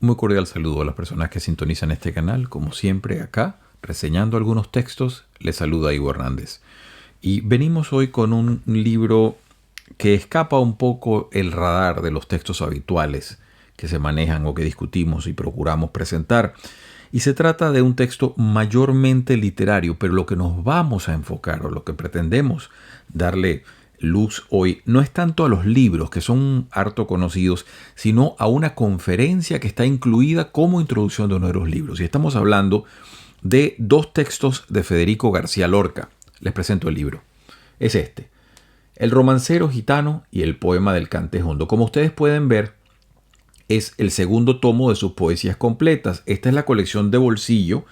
Muy cordial saludo a las personas que sintonizan este canal. Como siempre, acá, reseñando algunos textos, les saluda Ivo Hernández. Y venimos hoy con un libro que escapa un poco el radar de los textos habituales que se manejan o que discutimos y procuramos presentar. Y se trata de un texto mayormente literario, pero lo que nos vamos a enfocar o lo que pretendemos darle luz hoy no es tanto a los libros, que son harto conocidos, sino a una conferencia que está incluida como introducción de uno de los libros. Y estamos hablando de dos textos de Federico García Lorca. Les presento el libro. Es este: El romancero gitano y el poema del Cante Jondo. Como ustedes pueden ver, es el segundo tomo de sus poesías completas. Esta es la colección de bolsillo,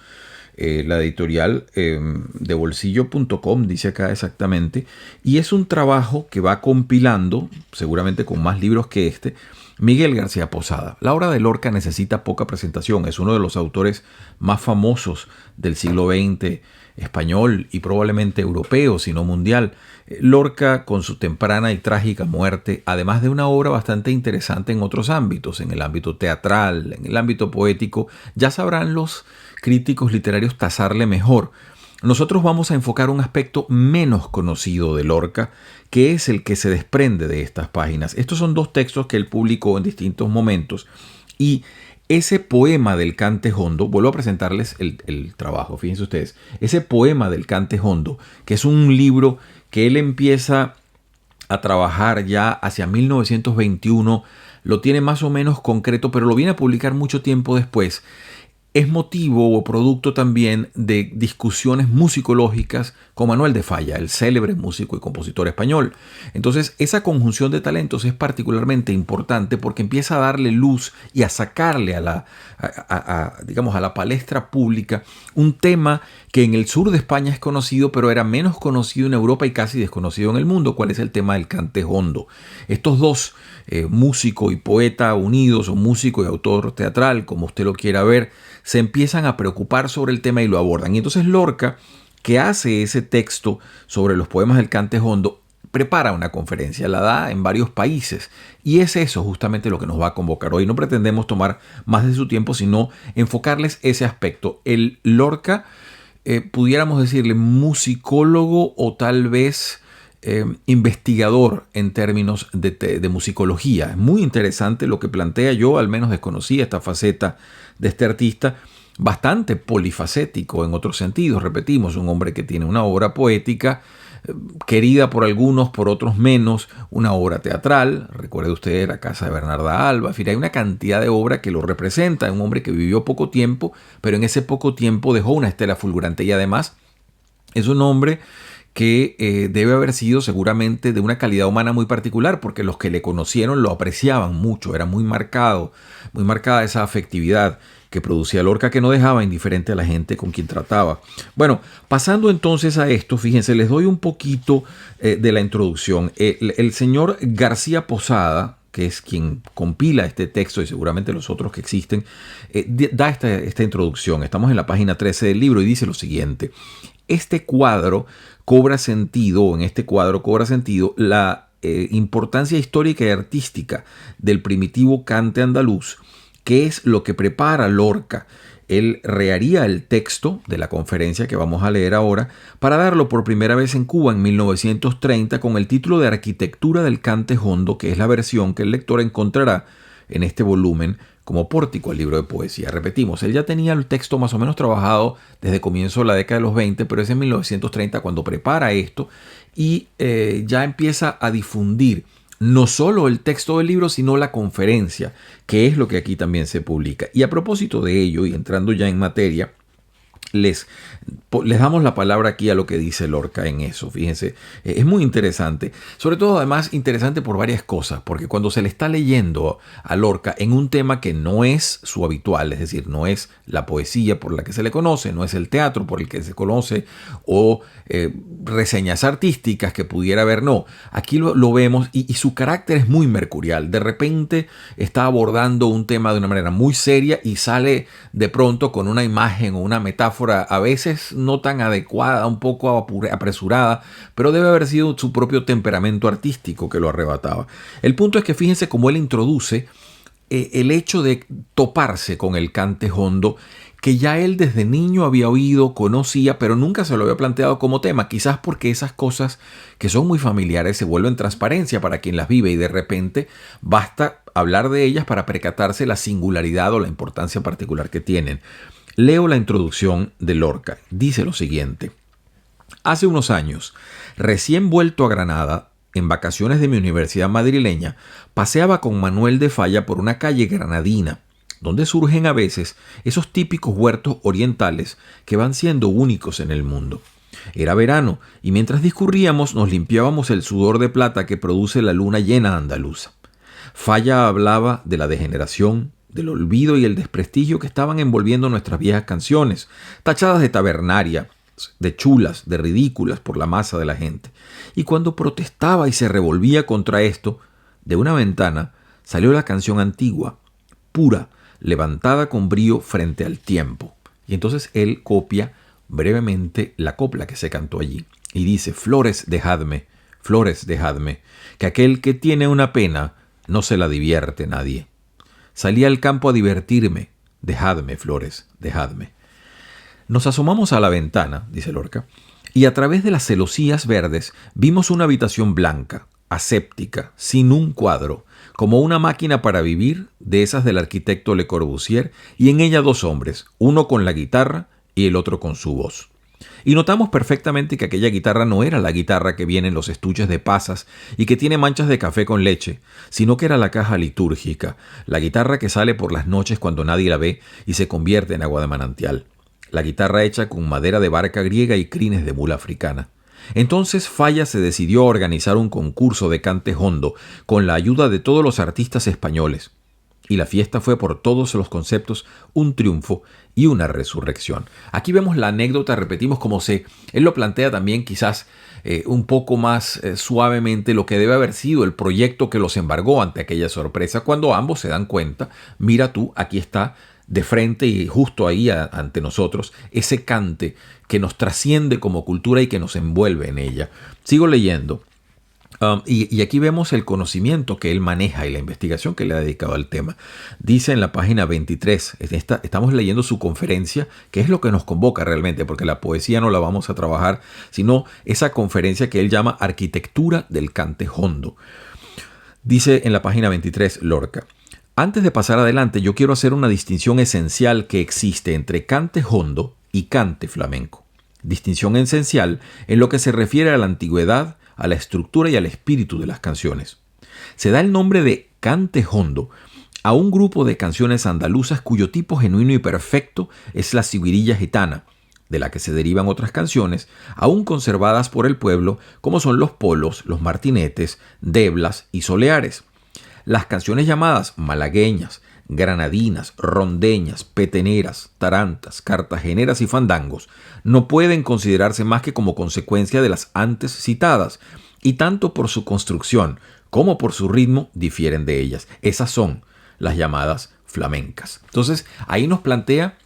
la editorial de bolsillo.com, dice acá exactamente, y es un trabajo que va compilando, seguramente con más libros que este, Miguel García Posada. La obra de Lorca necesita poca presentación, es uno de los autores más famosos del siglo XX español y probablemente europeo, si no mundial. Lorca, con su temprana y trágica muerte, además de una obra bastante interesante en otros ámbitos, en el ámbito teatral, en el ámbito poético, ya sabrán los críticos literarios tasarle mejor. Nosotros vamos a enfocar un aspecto menos conocido de Lorca, que es el que se desprende de estas páginas. Estos son dos textos que él publicó en distintos momentos, y ese poema del Cante Jondo, vuelvo a presentarles el trabajo, fíjense ustedes, ese poema del Cante Jondo, que es un libro que él empieza a trabajar ya hacia 1921, lo tiene más o menos concreto, pero lo viene a publicar mucho tiempo después. Es motivo o producto también de discusiones musicológicas con Manuel de Falla, el célebre músico y compositor español. Entonces, esa conjunción de talentos es particularmente importante porque empieza a darle luz y a sacarle a la palestra pública un tema que en el sur de España es conocido, pero era menos conocido en Europa y casi desconocido en el mundo. ¿Cuál es el tema del Cante Jondo? Estos dos, músico y poeta unidos, o músico y autor teatral, como usted lo quiera ver, se empiezan a preocupar sobre el tema y lo abordan. Y entonces Lorca, que hace ese texto sobre los poemas del Cante Jondo, prepara una conferencia, la da en varios países. Y es eso justamente lo que nos va a convocar hoy. No pretendemos tomar más de su tiempo, sino enfocarles ese aspecto. El Lorca, pudiéramos decirle musicólogo o tal vez investigador en términos de musicología. Es muy interesante lo que plantea. Yo al menos desconocía esta faceta de este artista, bastante polifacético en otros sentidos. Repetimos, un hombre que tiene una obra poética, querida por algunos, por otros menos, una obra teatral, recuerde usted La Casa de Bernarda Alba, en fin, hay una cantidad de obra que lo representa, un hombre que vivió poco tiempo, pero en ese poco tiempo dejó una estela fulgurante, y además es un hombre que debe haber sido seguramente de una calidad humana muy particular, porque los que le conocieron lo apreciaban mucho, era muy marcada esa afectividad que producía Lorca, que no dejaba indiferente a la gente con quien trataba. Bueno, pasando entonces a esto, fíjense, les doy un poquito de la introducción. El señor García Posada, que es quien compila este texto y seguramente los otros que existen, da esta introducción. Estamos en la página 13 del libro y dice lo siguiente: este cuadro cobra sentido, o en este cuadro cobra sentido la importancia histórica y artística del primitivo cante andaluz, que es lo que prepara Lorca. Él reharía el texto de la conferencia que vamos a leer ahora para darlo por primera vez en Cuba en 1930 con el título de Arquitectura del Cante Jondo, que es la versión que el lector encontrará en este volumen como pórtico al libro de poesía. Repetimos, él ya tenía el texto más o menos trabajado desde comienzo de la década de los 20, pero es en 1930 cuando prepara esto y ya empieza a difundir no solo el texto del libro, sino la conferencia, que es lo que aquí también se publica. Y a propósito de ello, y entrando ya en materia, les damos la palabra aquí a lo que dice Lorca en eso. Fíjense, es muy interesante, sobre todo además interesante por varias cosas, porque cuando se le está leyendo a Lorca en un tema que no es su habitual, es decir, no es la poesía por la que se le conoce, no es el teatro por el que se conoce, o reseñas artísticas que pudiera haber, no, aquí lo vemos y su carácter es muy mercurial. De repente está abordando un tema de una manera muy seria y sale de pronto con una imagen o una metáfora a veces no tan adecuada, un poco apresurada, pero debe haber sido su propio temperamento artístico que lo arrebataba. El punto es que fíjense cómo él introduce el hecho de toparse con el cante hondo, que ya él desde niño había oído, conocía, pero nunca se lo había planteado como tema, quizás porque esas cosas que son muy familiares se vuelven transparencia para quien las vive y de repente basta hablar de ellas para percatarse la singularidad o la importancia particular que tienen. Leo la introducción de Lorca. Dice lo siguiente: hace unos años, recién vuelto a Granada, en vacaciones de mi universidad madrileña, paseaba con Manuel de Falla por una calle granadina, donde surgen a veces esos típicos huertos orientales que van siendo únicos en el mundo. Era verano y mientras discurríamos nos limpiábamos el sudor de plata que produce la luna llena andaluza. Falla hablaba de la degeneración, del olvido y el desprestigio que estaban envolviendo nuestras viejas canciones, tachadas de tabernaria, de chulas, de ridículas por la masa de la gente. Y cuando protestaba y se revolvía contra esto, de una ventana salió la canción antigua, pura, levantada con brío frente al tiempo. Y entonces él copia brevemente la copla que se cantó allí. Y dice: flores, dejadme, que aquel que tiene una pena no se la divierte nadie. Salí al campo a divertirme, dejadme, flores, dejadme. Nos asomamos a la ventana, dice Lorca, y a través de las celosías verdes vimos una habitación blanca, aséptica, sin un cuadro, como una máquina para vivir, de esas del arquitecto Le Corbusier, y en ella dos hombres, uno con la guitarra y el otro con su voz. Y notamos perfectamente que aquella guitarra no era la guitarra que viene en los estuches de pasas y que tiene manchas de café con leche, sino que era la caja litúrgica, la guitarra que sale por las noches cuando nadie la ve y se convierte en agua de manantial, la guitarra hecha con madera de barca griega y crines de mula africana. Entonces Falla se decidió a organizar un concurso de cante hondo con la ayuda de todos los artistas españoles. Y la fiesta fue por todos los conceptos un triunfo y una resurrección. Aquí vemos la anécdota, repetimos él lo plantea también quizás un poco más suavemente lo que debe haber sido el proyecto que los embargó ante aquella sorpresa, cuando ambos se dan cuenta: mira tú, aquí está de frente y justo ahí ante nosotros ese cante que nos trasciende como cultura y que nos envuelve en ella. Sigo leyendo. Y aquí vemos el conocimiento que él maneja y la investigación que le ha dedicado al tema. Dice en la página 23, estamos leyendo su conferencia, que es lo que nos convoca realmente, porque la poesía no la vamos a trabajar, sino esa conferencia que él llama Arquitectura del Cante Hondo. Dice en la página 23 Lorca: antes de pasar adelante, yo quiero hacer una distinción esencial que existe entre cante hondo y cante flamenco. Distinción esencial en lo que se refiere a la antigüedad, a la estructura y al espíritu de las canciones. Se da el nombre de cante hondo a un grupo de canciones andaluzas cuyo tipo genuino y perfecto es la siguirilla gitana, de la que se derivan otras canciones, aún conservadas por el pueblo, como son los polos, los martinetes, deblas y soleares. Las canciones llamadas malagueñas, granadinas, rondeñas, peteneras, tarantas, cartageneras y fandangos no pueden considerarse más que como consecuencia de las antes citadas, y tanto por su construcción como por su ritmo difieren de ellas. Esas son las llamadas flamencas. Entonces ahí nos plantea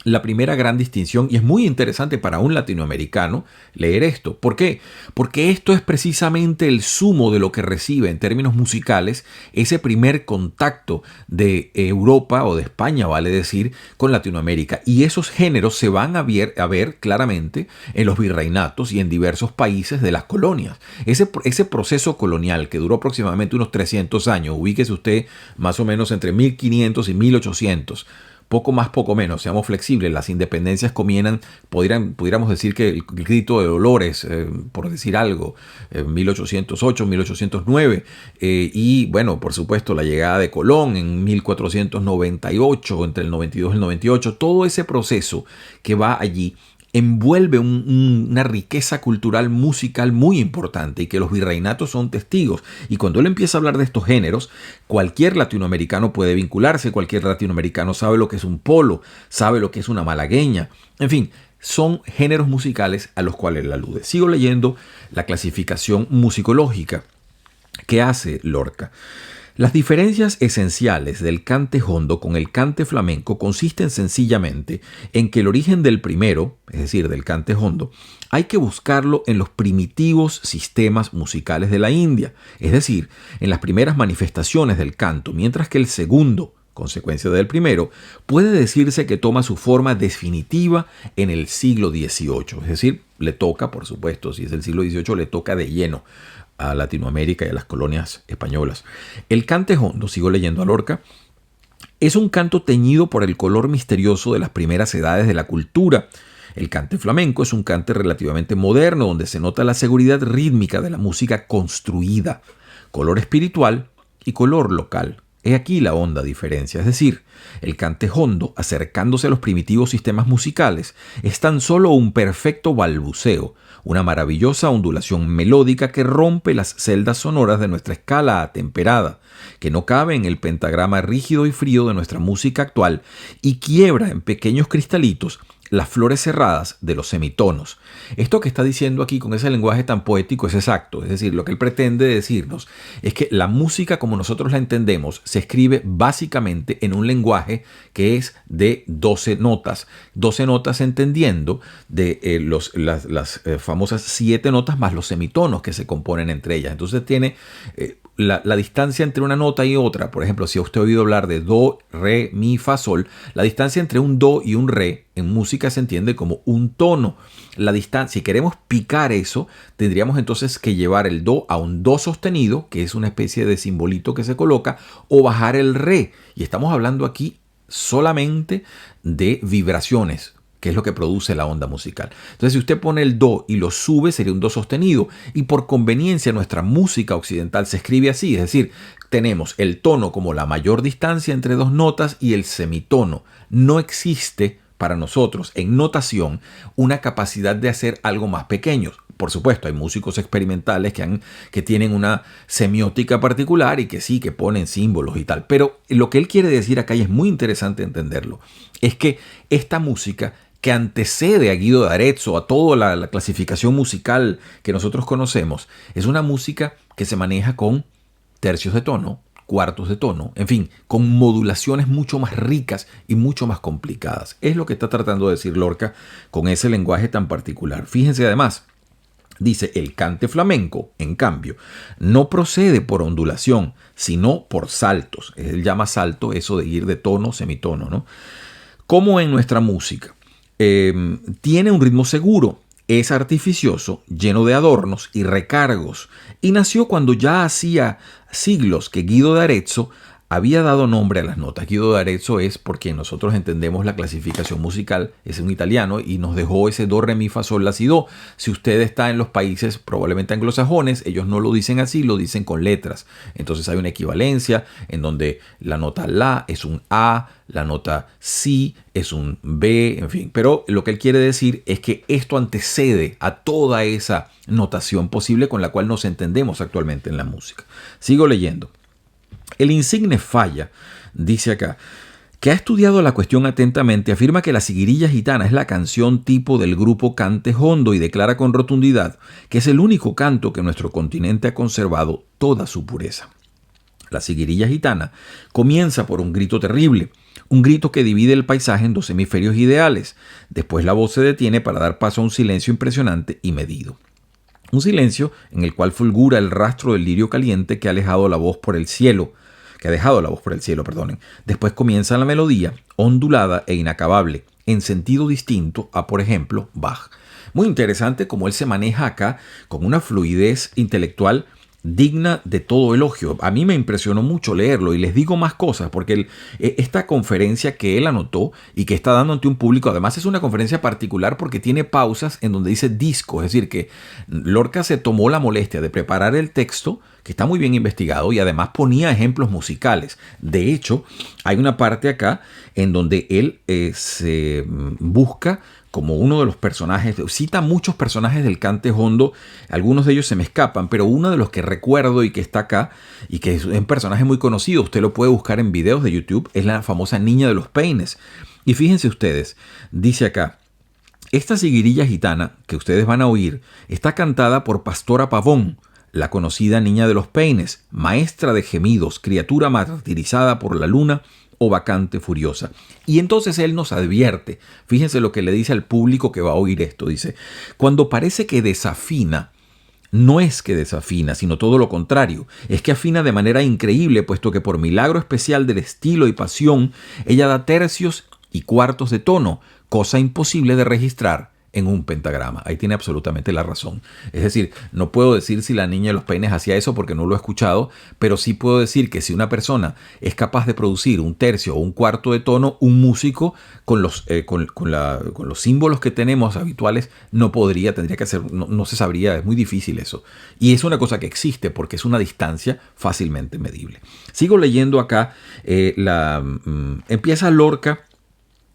la primera gran distinción, y es muy interesante para un latinoamericano leer esto. ¿Por qué? Porque esto es precisamente el sumo de lo que recibe en términos musicales ese primer contacto de Europa o de España, vale decir, con Latinoamérica. Y esos géneros se van a ver claramente en los virreinatos y en diversos países de las colonias. Ese proceso colonial que duró aproximadamente unos 300 años, ubíquese usted más o menos entre 1500 y 1800, poco más, poco menos, seamos flexibles. Las independencias comienzan, pudiéramos decir que el grito de Dolores, por decir algo, 1808, 1809, y bueno, por supuesto, la llegada de Colón en 1498, entre el 92 y el 98, todo ese proceso que va allí envuelve una riqueza cultural musical muy importante y que los virreinatos son testigos. Y cuando él empieza a hablar de estos géneros, cualquier latinoamericano puede vincularse, cualquier latinoamericano sabe lo que es un polo, sabe lo que es una malagueña, en fin, son géneros musicales a los cuales él alude. Sigo leyendo la clasificación musicológica que hace Lorca. Las diferencias esenciales del cante hondo con el cante flamenco consisten sencillamente en que el origen del primero, es decir, del cante hondo, hay que buscarlo en los primitivos sistemas musicales de la India, es decir, en las primeras manifestaciones del canto, mientras que el segundo, consecuencia del primero, puede decirse que toma su forma definitiva en el siglo XVIII, es decir, le toca, por supuesto, si es el siglo XVIII, le toca de lleno a Latinoamérica y a las colonias españolas. El cante hondo, sigo leyendo a Lorca, es un canto teñido por el color misterioso de las primeras edades de la cultura. El cante flamenco es un cante relativamente moderno donde se nota la seguridad rítmica de la música construida, color espiritual y color local. He aquí la honda diferencia, es decir, el cante hondo, acercándose a los primitivos sistemas musicales, es tan solo un perfecto balbuceo, una maravillosa ondulación melódica que rompe las celdas sonoras de nuestra escala atemperada, que no cabe en el pentagrama rígido y frío de nuestra música actual y quiebra en pequeños cristalitos las flores cerradas de los semitonos. Esto que está diciendo aquí con ese lenguaje tan poético es exacto, es decir, lo que él pretende decirnos es que la música como nosotros la entendemos se escribe básicamente en un lenguaje que es de 12 notas entendiendo de las famosas 7 notas más los semitonos que se componen entre ellas. Entonces tiene la distancia entre una nota y otra. Por ejemplo, si usted ha oído hablar de do, re, mi, fa, sol, la distancia entre un do y un re en música se entiende como un tono. La distancia, si queremos picar eso, tendríamos entonces que llevar el do a un do sostenido, que es una especie de simbolito que se coloca, o bajar el re. Y estamos hablando aquí solamente de vibraciones, que es lo que produce la onda musical. Entonces, si usted pone el do y lo sube, sería un do sostenido. Y por conveniencia, nuestra música occidental se escribe así, es decir, tenemos el tono como la mayor distancia entre dos notas y el semitono. No existe para nosotros en notación una capacidad de hacer algo más pequeño. Por supuesto, hay músicos experimentales que tienen una semiótica particular y que sí, que ponen símbolos y tal. Pero lo que él quiere decir acá, y es muy interesante entenderlo, es que esta música que antecede a Guido de Arezzo, a toda la clasificación musical que nosotros conocemos, es una música que se maneja con tercios de tono, cuartos de tono, en fin, con modulaciones mucho más ricas y mucho más complicadas. Es lo que está tratando de decir Lorca con ese lenguaje tan particular. Fíjense además, dice, el cante flamenco, en cambio, no procede por ondulación, sino por saltos. Él llama salto eso de ir de tono, semitono, ¿no? Como en nuestra música. Tiene un ritmo seguro, es artificioso, lleno de adornos y recargos, y nació cuando ya hacía siglos que Guido de Arezzo había dado nombre a las notas. Guido de Arezzo es por quien nosotros entendemos la clasificación musical, es un italiano y nos dejó ese do, re, mi, fa, sol, la, si, do. Si usted está en los países probablemente anglosajones, ellos no lo dicen así, lo dicen con letras. Entonces hay una equivalencia en donde la nota la es un A, la nota si es un B, en fin. Pero lo que él quiere decir es que esto antecede a toda esa notación posible con la cual nos entendemos actualmente en la música. Sigo leyendo. El insigne Falla dice acá que ha estudiado la cuestión atentamente, afirma que la Siguirilla Gitana es la canción tipo del grupo cante hondo y declara con rotundidad que es el único canto que nuestro continente ha conservado toda su pureza. La Siguirilla Gitana comienza por un grito terrible, un grito que divide el paisaje en dos hemisferios ideales. Después la voz se detiene para dar paso a un silencio impresionante y medido. Un silencio en el cual fulgura el rastro del lirio caliente que ha dejado la voz por el cielo. Después comienza la melodía, ondulada e inacabable, en sentido distinto a, por ejemplo, Bach. Muy interesante cómo él se maneja acá con una fluidez intelectual digna de todo elogio. A mí me impresionó mucho leerlo y les digo más cosas porque esta conferencia que él anotó y que está dando ante un público, además es una conferencia particular porque tiene pausas en donde dice disco, es decir que Lorca se tomó la molestia de preparar el texto que está muy bien investigado y además ponía ejemplos musicales. De hecho, hay una parte acá en donde él se busca como uno de los personajes, cita muchos personajes del cante hondo, algunos de ellos se me escapan, pero uno de los que recuerdo y que está acá, y que es un personaje muy conocido, usted lo puede buscar en videos de YouTube, es la famosa Niña de los Peines. Y fíjense ustedes, dice acá, esta Siguirilla Gitana que ustedes van a oír está cantada por Pastora Pavón, la conocida niña de los peines, maestra de gemidos, criatura martirizada por la luna o bacante furiosa. Y entonces él nos advierte, fíjense lo que le dice al público que va a oír esto, dice, cuando parece que desafina, no es que desafina, sino todo lo contrario, es que afina de manera increíble, puesto que por milagro especial del estilo y pasión, ella da tercios y cuartos de tono, cosa imposible de registrar en un pentagrama. Ahí tiene absolutamente la razón. Es decir, no puedo decir si la niña de los peines hacía eso porque no lo he escuchado, pero sí puedo decir que si una persona es capaz de producir un tercio o un cuarto de tono, un músico con los símbolos que tenemos habituales tendría que hacer, no se sabría, es muy difícil eso. Y es una cosa que existe porque es una distancia fácilmente medible. Sigo leyendo acá, empieza Lorca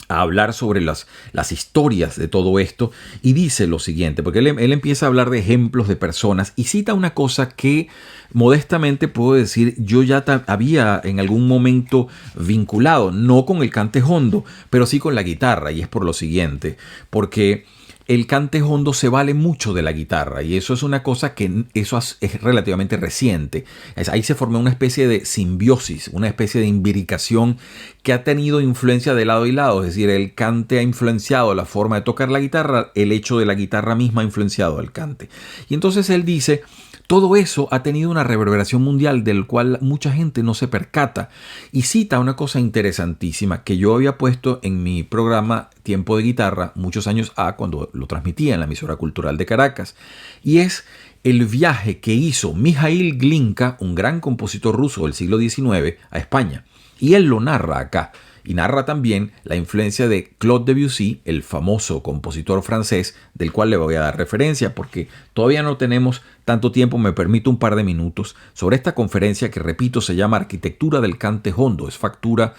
a hablar sobre las historias de todo esto y dice lo siguiente, porque él empieza a hablar de ejemplos de personas y cita una cosa que modestamente puedo decir yo ya había en algún momento vinculado, no con el cante hondo, pero sí con la guitarra, y es por lo siguiente, porque el cante hondo se vale mucho de la guitarra y eso es una cosa que es relativamente reciente. Ahí se formó una especie de simbiosis, una especie de imbricación que ha tenido influencia de lado y lado. Es decir, el cante ha influenciado la forma de tocar la guitarra, el hecho de la guitarra misma ha influenciado al cante. Y entonces él dice, todo eso ha tenido una reverberación mundial del cual mucha gente no se percata, y cita una cosa interesantísima que yo había puesto en mi programa Tiempo de Guitarra muchos años cuando lo transmitía en la emisora cultural de Caracas, y es el viaje que hizo Mijaíl Glinka, un gran compositor ruso del siglo XIX, a España, y él lo narra acá. Y narra también la influencia de Claude Debussy, el famoso compositor francés, del cual le voy a dar referencia porque todavía no tenemos tanto tiempo, me permito un par de minutos, sobre esta conferencia que, repito, se llama Arquitectura del Cante Hondo. Es factura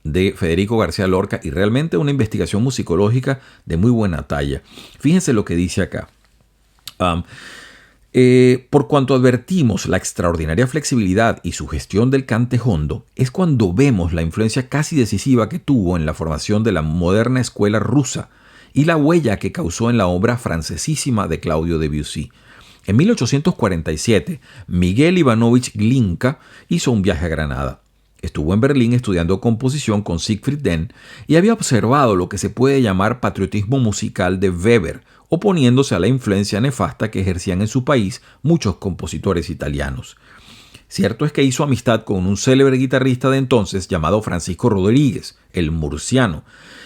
de Federico García Lorca y realmente una investigación musicológica de muy buena talla. Fíjense lo que dice acá. Por cuanto advertimos la extraordinaria flexibilidad y sugestión del cante hondo, es cuando vemos la influencia casi decisiva que tuvo en la formación de la moderna escuela rusa y la huella que causó en la obra francesísima de Claudio Debussy. En 1847, Miguel Ivanovich Glinka hizo un viaje a Granada. Estuvo en Berlín estudiando composición con Siegfried Denn y había observado lo que se puede llamar patriotismo musical de Weber, oponiéndose a la influencia nefasta que ejercían en su país muchos compositores italianos. Cierto es que hizo amistad con un célebre guitarrista de entonces llamado Francisco Rodríguez, el murciano,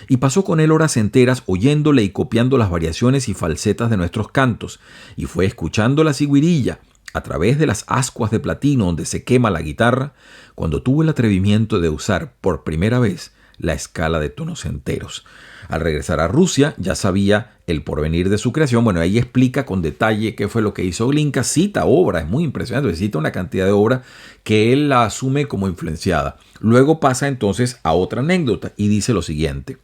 y pasó con él horas enteras oyéndole y copiando las variaciones y falsetas de nuestros cantos, y fue escuchando la ciguirilla a través de las ascuas de platino donde se quema la guitarra, cuando tuvo el atrevimiento de usar por primera vez la escala de tonos enteros. Al regresar a Rusia ya sabía el porvenir de su creación. Bueno, ahí explica con detalle qué fue lo que hizo Glinka, cita obras, es muy impresionante, cita una cantidad de obras que él la asume como influenciada. Luego pasa entonces a otra anécdota y dice lo siguiente.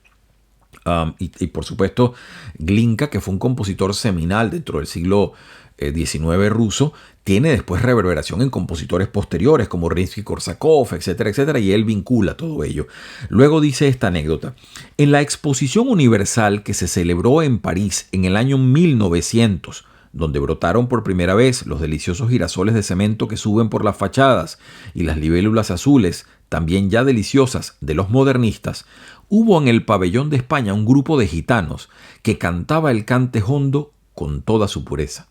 Y por supuesto Glinka, que fue un compositor seminal dentro del siglo XIX ruso, tiene después reverberación en compositores posteriores como Rimsky-Korsakov, etcétera, etcétera, y él vincula todo ello. Luego dice esta anécdota. En la Exposición Universal que se celebró en París en el año 1900, donde brotaron por primera vez los deliciosos girasoles de cemento que suben por las fachadas y las libélulas azules, también ya deliciosas, de los modernistas, hubo en el pabellón de España un grupo de gitanos que cantaba el cante hondo con toda su pureza.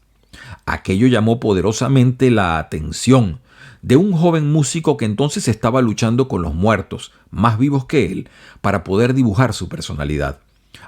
Aquello llamó poderosamente la atención de un joven músico que entonces estaba luchando con los muertos, más vivos que él, para poder dibujar su personalidad.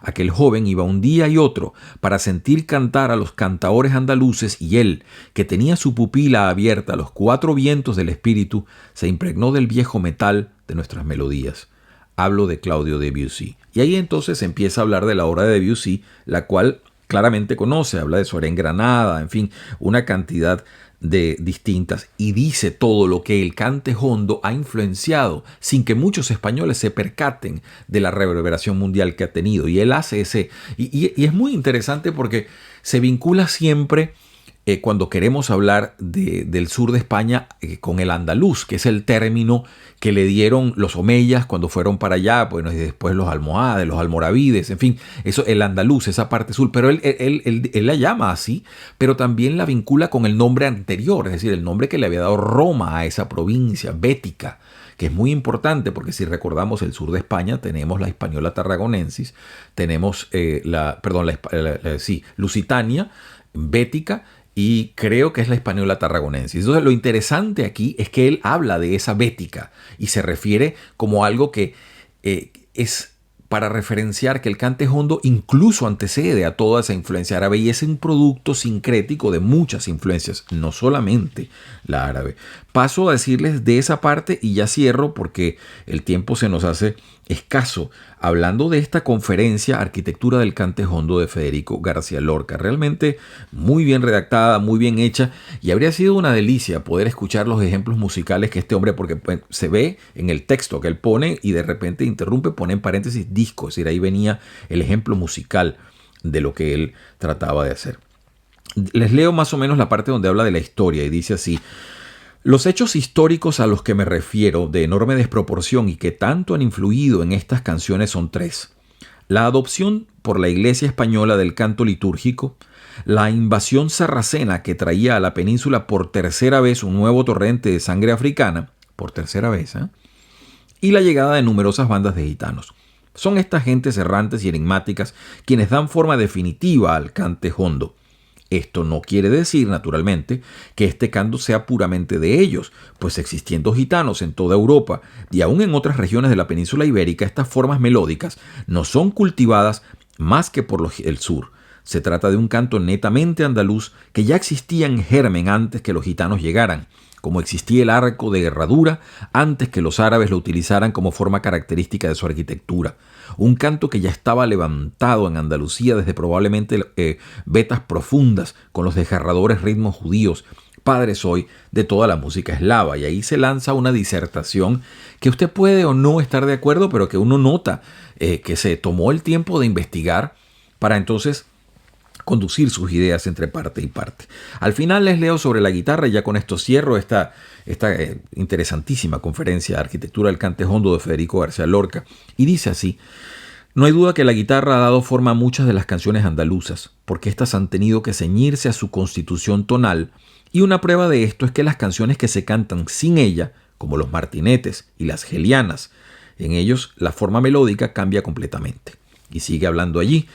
Aquel joven iba un día y otro para sentir cantar a los cantaores andaluces y él, que tenía su pupila abierta a los cuatro vientos del espíritu, se impregnó del viejo metal de nuestras melodías. Hablo de Claudio Debussy. Y ahí entonces empieza a hablar de la obra de Debussy, la cual claramente conoce, habla de Soler en Granada, en fin, una cantidad de distintas, y dice todo lo que el cante hondo ha influenciado sin que muchos españoles se percaten de la reverberación mundial que ha tenido. Y él hace ese, y es muy interesante porque se vincula siempre cuando queremos hablar del sur de España con el andaluz, que es el término que le dieron los omeyas cuando fueron para allá, bueno, y después los almohades, los almoravides, en fin, eso, el andaluz, esa parte sur, pero él la llama así, pero también la vincula con el nombre anterior, es decir, el nombre que le había dado Roma a esa provincia, Bética, que es muy importante porque si recordamos el sur de España tenemos la Hispaniola Tarraconensis, tenemos Lusitania, Bética, y creo que es la Hispaniola Tarraconensis. Entonces lo interesante aquí es que él habla de esa Bética y se refiere como algo que es para referenciar que el cante jondo incluso antecede a toda esa influencia árabe y es un producto sincrético de muchas influencias, no solamente la árabe. Paso a decirles de esa parte y ya cierro porque el tiempo se nos hace escaso hablando de esta conferencia Arquitectura del Cante Jondo de Federico García Lorca. Realmente muy bien redactada, muy bien hecha y habría sido una delicia poder escuchar los ejemplos musicales que este hombre, porque pues, se ve en el texto que él pone y de repente interrumpe, pone en paréntesis disco, es decir, ahí venía el ejemplo musical de lo que él trataba de hacer. Les leo más o menos la parte donde habla de la historia y dice así: los hechos históricos a los que me refiero de enorme desproporción y que tanto han influido en estas canciones son tres: la adopción por la Iglesia española del canto litúrgico, la invasión sarracena que traía a la península por tercera vez un nuevo torrente de sangre africana, por tercera vez, y la llegada de numerosas bandas de gitanos. Son estas gentes errantes y enigmáticas quienes dan forma definitiva al cante jondo. Esto no quiere decir, naturalmente, que este canto sea puramente de ellos, pues existiendo gitanos en toda Europa y aún en otras regiones de la península ibérica, estas formas melódicas no son cultivadas más que por el sur. Se trata de un canto netamente andaluz que ya existía en germen antes que los gitanos llegaran, como existía el arco de herradura antes que los árabes lo utilizaran como forma característica de su arquitectura. Un canto que ya estaba levantado en Andalucía desde probablemente vetas profundas con los desgarradores ritmos judíos, padres hoy de toda la música eslava. Y ahí se lanza una disertación que usted puede o no estar de acuerdo, pero que uno nota que se tomó el tiempo de investigar para entonces conducir sus ideas entre parte y parte. Al final les leo sobre la guitarra y ya con esto cierro esta interesantísima conferencia de Arquitectura del Cante Jondo de Federico García Lorca. Y dice así: no hay duda que la guitarra ha dado forma a muchas de las canciones andaluzas, porque éstas han tenido que ceñirse a su constitución tonal, y una prueba de esto es que las canciones que se cantan sin ella, como los martinetes y las gelianas, en ellos la forma melódica cambia completamente. Y sigue hablando allí: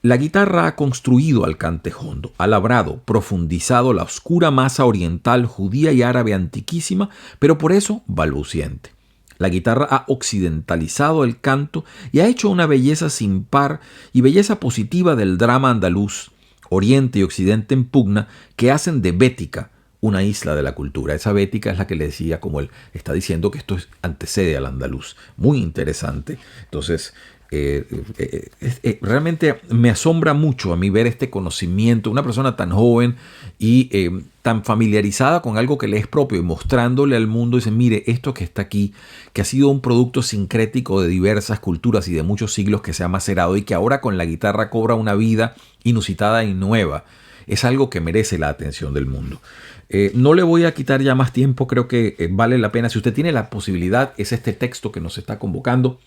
la guitarra ha construido al cante jondo, ha labrado, profundizado la oscura masa oriental, judía y árabe antiquísima, pero por eso balbuciente. La guitarra ha occidentalizado el canto y ha hecho una belleza sin par y belleza positiva del drama andaluz, oriente y occidente en pugna, que hacen de Bética una isla de la cultura. Esa Bética es la que le decía, como él está diciendo, que esto antecede al andaluz. Muy interesante. Entonces, realmente me asombra mucho a mí ver este conocimiento, una persona tan joven y tan familiarizada con algo que le es propio y mostrándole al mundo, dice: mire, esto que está aquí, que ha sido un producto sincrético de diversas culturas y de muchos siglos que se ha macerado y que ahora con la guitarra cobra una vida inusitada y nueva, es algo que merece la atención del mundo. No le voy a quitar ya más tiempo, creo que vale la pena. Si usted tiene la posibilidad, es este texto que nos está convocando,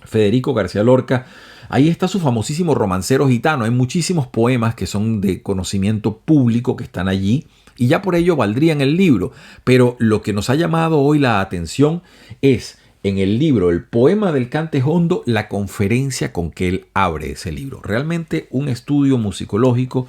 Federico García Lorca. Ahí está su famosísimo Romancero Gitano. Hay muchísimos poemas que son de conocimiento público que están allí y ya por ello valdrían el libro. Pero lo que nos ha llamado hoy la atención es en el libro, el poema del cante jondo, la conferencia con que él abre ese libro. Realmente un estudio musicológico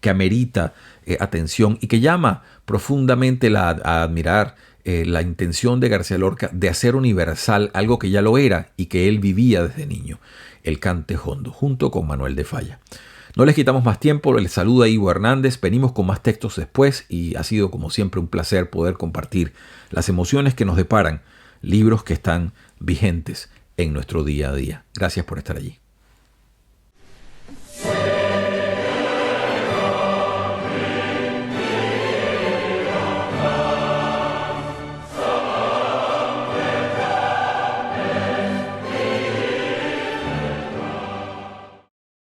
que amerita atención y que llama profundamente a admirar la intención de García Lorca de hacer universal algo que ya lo era y que él vivía desde niño, el cante jondo, junto con Manuel de Falla. No les quitamos más tiempo, les saluda Ivo Hernández, venimos con más textos después y ha sido como siempre un placer poder compartir las emociones que nos deparan libros que están vigentes en nuestro día a día. Gracias por estar allí.